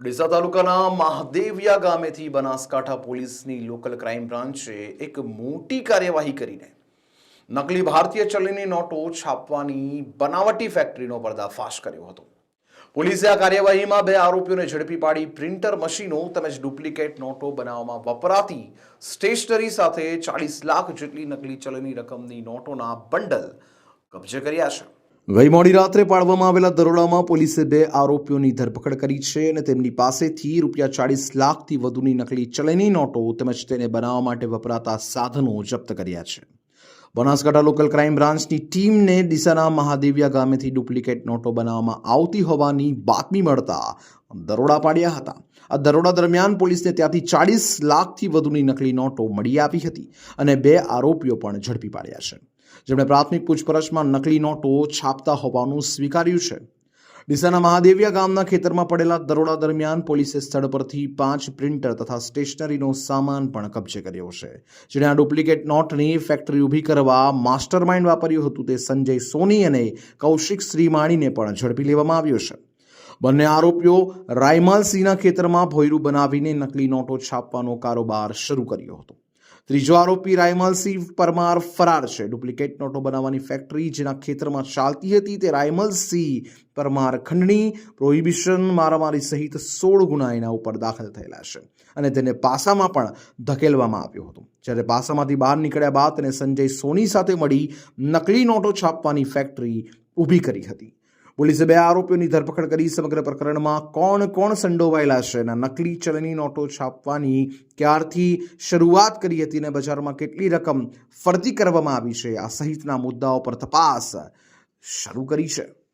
ડીસા તાલુકાના મહાદેવિયા ગામેથી બનાસકાંઠા પોલીસની local crime બ્રાન્ચે એક મોટી કાર્યવાહી કરીને નકલી ભારતીય ચલણી નોટો છાપવાની બનાવટી ફેક્ટરીનો પર્દાફાશ કર્યો હતો. પોલીસે આ કાર્યવાહીમાં 2 આરોપીઓને ઝડપી પાડી પ્રિન્ટર મશીનો તેમજ ડુપ્લિકેટ નોટો બનાવવામાં વપરાતી સ્ટેશનરી સાથે 40 લાખ જેટલી નકલી ચલણી રકમની નોટોના બંડલ કબજે કર્યા છે. ગઈ મોડી રાત્રે પાડવામાં આવેલા દરોડામાં પોલીસે 2 આરોપીઓની ધરપકડ કરી છે અને તેમની પાસેથી ₹40 લાખથી વધુની નકલી ચલણી નોટો તેમજ તેને બનાવવા માટે વપરાતા સાધનો જપ્ત કર્યા છે. બનાસકાંઠા લોકલ ક્રાઇમ બ્રાન્ચની ટીમને ડીસાના મહાદેવિયા ગામેથી ડુપ્લિકેટ નોટો બનાવવામાં આવતી હોવાની બાતમી મળતા દરોડા પાડ્યા હતા. આ દરોડા દરમિયાન પોલીસને ત્યાંથી 40 લાખથી વધુની નકલી નોટો મળી આવી હતી અને 2 આરોપીઓ પણ ઝડપી પાડ્યા છે, જેમણે પ્રાથમિક પૂછપરછમાં નકલી નોટો છાપતા હોવાનું સ્વીકાર્યું છે. ડીસાના મહાદેવિયા ગામના ખેતરમાં પડેલા દરોડા દરમિયાન પોલીસે સ્થળ પરથી 5 પ્રિન્ટર તથા સ્ટેશનરીનો સામાન પણ કબજે કર્યો છે. જેણે આ ડુપ્લિકેટ નોટની ફેક્ટરી ઊભી કરવા માસ્ટરમાઇન્ડ વાપર્યું હતું તે સંજય સોની અને કૌશિક શ્રીમાણીને પણ ઝડપી લેવામાં આવ્યો છે. બંને આરોપીઓ રાયમલસિંહના ખેતરમાં ભોંયરું બનાવીને નકલી નોટો છાપવાનો કારોબાર શરૂ કર્યો હતો. ત્રીજો આરોપી રાયમલસિંહ પરમાર ફરાર છે. ડુપ્લિકેટ નોટો બનાવવાની ફેક્ટરી જેના ખેતરમાં ચાલતી હતી તે રાયમલસિંહ પરમાર ખંડણી, પ્રોહિબિશન, મારામારી સહિત 16 ગુના એના ઉપર દાખલ થયેલા છે અને તેને પાસામાં પણ ધકેલવામાં આવ્યો હતો. જ્યારે પાસામાંથી બહાર નીકળ્યા બાદ તેને સંજય સોની સાથે મળી નકલી નોટો છાપવાની ફેક્ટરી ઊભી કરી હતી. પોલીસે 2 આરોપીઓની ધરપકડ કરી સમગ્ર પ્રકરણમાં કોણ સંડોવાયેલા છે અને નકલી ચલણી નોટો છાપવાની ક્યારથી શરૂઆત કરી હતી અને બજારમાં કેટલી રકમ ફરતી કરવામાં આવી છે આ સહિતના મુદ્દાઓ પર તપાસ શરૂ કરી છે.